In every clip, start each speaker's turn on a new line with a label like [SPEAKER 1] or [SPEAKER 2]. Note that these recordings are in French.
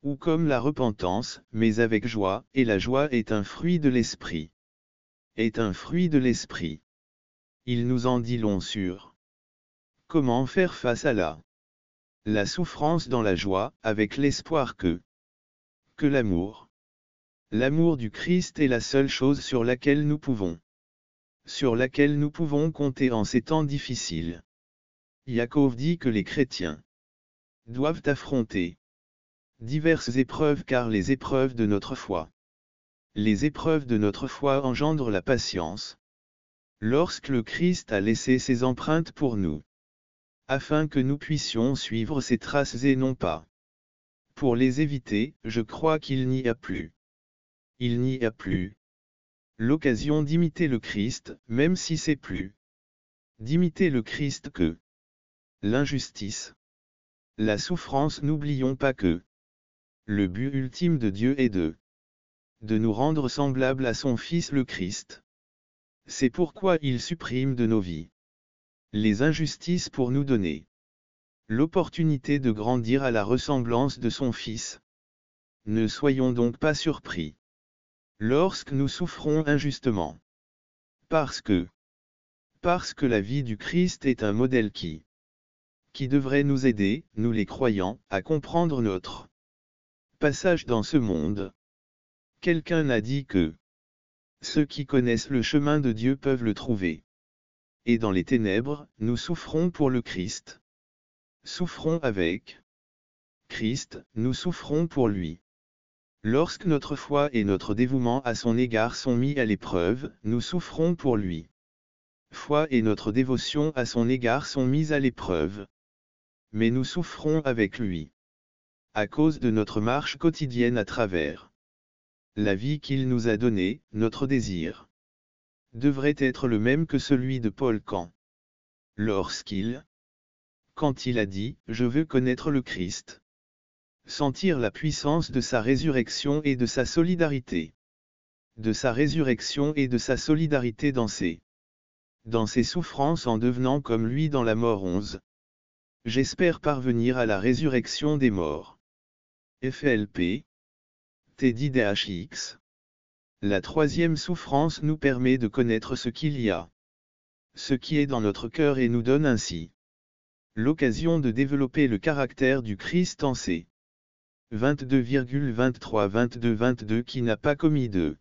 [SPEAKER 1] ou comme la repentance, mais avec joie, et la joie est un fruit de l'esprit. Est un fruit de l'esprit. Il nous en dit long sur comment faire face à la souffrance dans la joie, avec l'espoir que l'amour du Christ est la seule chose sur laquelle nous pouvons compter en ces temps difficiles. Jacob dit que les chrétiens doivent affronter diverses épreuves car les épreuves de notre foi. Les épreuves de notre foi engendrent la patience. Lorsque le Christ a laissé ses empreintes pour nous, afin que nous puissions suivre ses traces et non pas pour les éviter, je crois qu'il n'y a plus. Il n'y a plus l'occasion d'imiter le Christ, même si c'est plus d'imiter le Christ que l'injustice, la souffrance. N'oublions pas que le but ultime de Dieu est de nous rendre semblables à son Fils le Christ. C'est pourquoi il supprime de nos vies les injustices pour nous donner l'opportunité de grandir à la ressemblance de son Fils. Ne soyons donc pas surpris lorsque nous souffrons injustement. Parce que la vie du Christ est un modèle qui devrait nous aider, nous les croyants, à comprendre notre passage dans ce monde. Quelqu'un a dit que ceux qui connaissent le chemin de Dieu peuvent le trouver. Et dans les ténèbres, nous souffrons pour le Christ. Souffrons avec Christ, nous souffrons pour lui. Lorsque notre foi et notre dévouement à son égard sont mis à l'épreuve, nous souffrons pour lui. Foi et notre dévotion à son égard sont mises à l'épreuve. Mais nous souffrons avec lui. À cause de notre marche quotidienne à travers la vie qu'il nous a donnée, notre désir devrait être le même que celui de Paul quand il a dit « Je veux connaître le Christ ». Sentir la puissance de sa résurrection et de sa solidarité. De sa résurrection et de sa solidarité dans ses souffrances en devenant comme lui dans la mort 11. J'espère parvenir à la résurrection des morts. FLP. TDDHX. La troisième souffrance nous permet de connaître ce qu'il y a. Ce qui est dans notre cœur et nous donne ainsi l'occasion de développer le caractère du Christ en C. 22,23-22 qui n'a pas commis de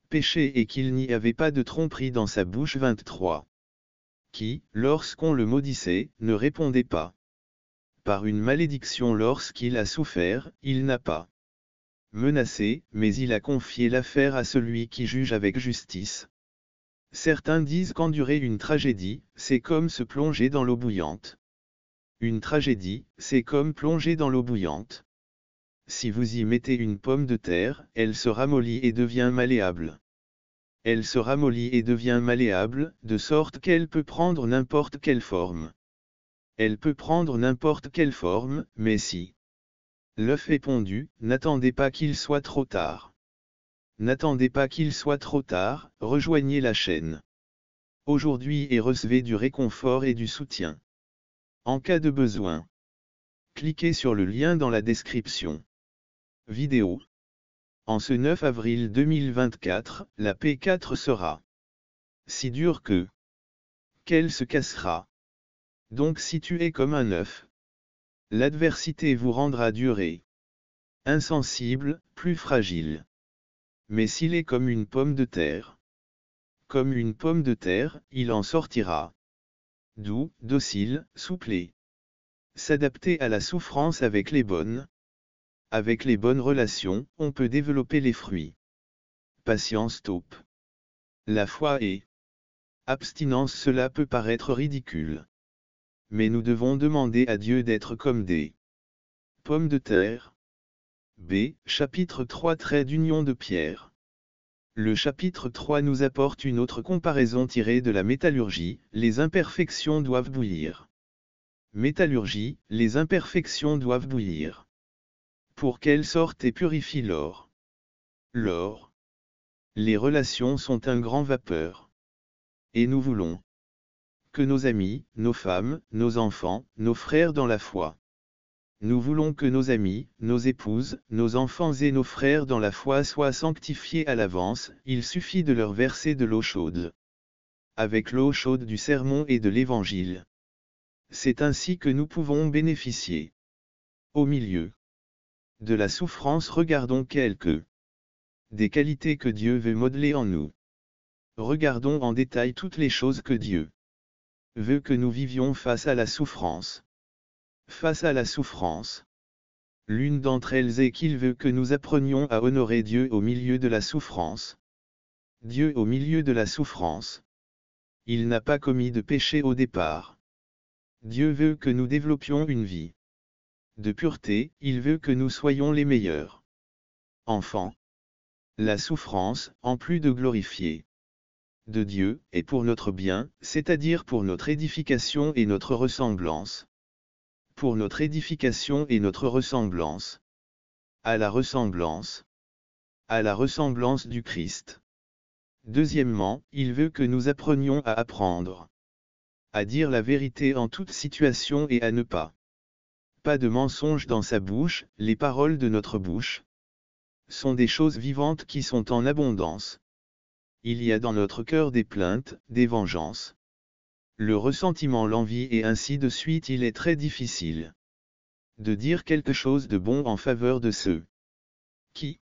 [SPEAKER 1] péché et qu'il n'y avait pas de tromperie dans sa bouche 23. Qui, lorsqu'on le maudissait, ne répondait pas. Par une malédiction lorsqu'il a souffert, il n'a pas menacé, mais il a confié l'affaire à celui qui juge avec justice. Certains disent qu'endurer une tragédie, c'est comme se plonger dans l'eau bouillante. Une tragédie, c'est comme plonger dans l'eau bouillante. Si vous y mettez une pomme de terre, elle se ramollit et devient malléable. Elle se ramollit et devient malléable, de sorte qu'elle peut prendre n'importe quelle forme. Elle peut prendre n'importe quelle forme, mais si l'œuf est pondu, n'attendez pas qu'il soit trop tard. N'attendez pas qu'il soit trop tard, rejoignez la chaîne aujourd'hui et recevez du réconfort et du soutien. En cas de besoin, cliquez sur le lien dans la description. Vidéo. En ce 9 avril 2024, la P4 sera si dure qu'elle se cassera. Donc si tu es comme un œuf, l'adversité vous rendra dur et insensible, plus fragile. Mais s'il est comme une pomme de terre, il en sortira doux, docile, souple et s'adapter à la souffrance avec les bonnes relations, on peut développer les fruits. Patience taupe. La foi et abstinence, cela peut paraître ridicule. Mais nous devons demander à Dieu d'être comme des pommes de terre. B. Chapitre 3 Trait d'union de Pierre. Le chapitre 3 nous apporte une autre comparaison tirée de la métallurgie, les imperfections doivent bouillir. Métallurgie, les imperfections doivent bouillir. Pour qu'elles sortent et purifient l'or. L'or. Les relations sont un grand vapeur. Et nous voulons que nos amis, nos femmes, nos enfants, nos frères dans la foi Nous voulons que nos amis, nos épouses, nos enfants et nos frères dans la foi soient sanctifiés à l'avance, il suffit de leur verser de l'eau chaude. Avec l'eau chaude du sermon et de l'Évangile. C'est ainsi que nous pouvons bénéficier. Au milieu de la souffrance, regardons quelques des qualités que Dieu veut modeler en nous. Regardons en détail toutes les choses que Dieu veut que nous vivions face à la souffrance. Face à la souffrance. L'une d'entre elles est qu'il veut que nous apprenions à honorer Dieu au milieu de la souffrance. Dieu au milieu de la souffrance. Il n'a pas commis de péché au départ. Dieu veut que nous développions une vie de pureté, il veut que nous soyons les meilleurs enfants. La souffrance, en plus de glorifier de Dieu, est pour notre bien, c'est-à-dire pour notre édification et notre ressemblance. Pour notre édification et notre ressemblance. À la ressemblance. À la ressemblance du Christ. Deuxièmement, il veut que nous apprenions à apprendre. À dire la vérité en toute situation et à ne pas de mensonge dans sa bouche, les paroles de notre bouche sont des choses vivantes qui sont en abondance. Il y a dans notre cœur des plaintes, des vengeances. Le ressentiment, l'envie et ainsi de suite. Il est très difficile de dire quelque chose de bon en faveur de ceux qui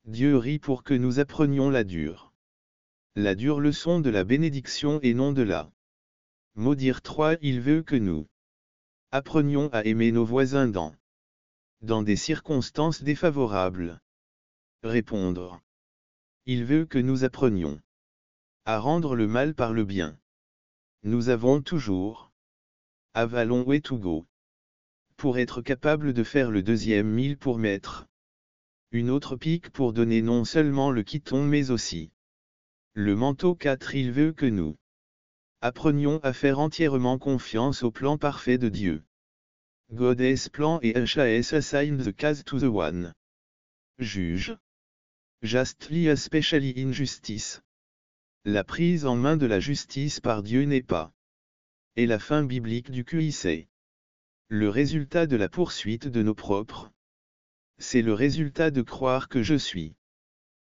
[SPEAKER 1] Dieu rit pour que nous apprenions la dure leçon de la bénédiction et non de la maudire. 3. Il veut que nous apprenions à aimer nos voisins dans des circonstances défavorables. Répondre. Il veut que nous apprenions à rendre le mal par le bien. Nous avons toujours avalon way to go. Pour être capable de faire le deuxième mille pour mettre une autre pique pour donner non seulement le quiton mais aussi le manteau. 4. Il veut que nous apprenions à faire entièrement confiance au plan parfait de Dieu. God's plan et HAS assign the case to the one. Juge. Justly especially in justice. La prise en main de la justice par Dieu n'est pas. Et la fin biblique du QIC. Le résultat de la poursuite de nos propres. C'est le résultat de croire que je suis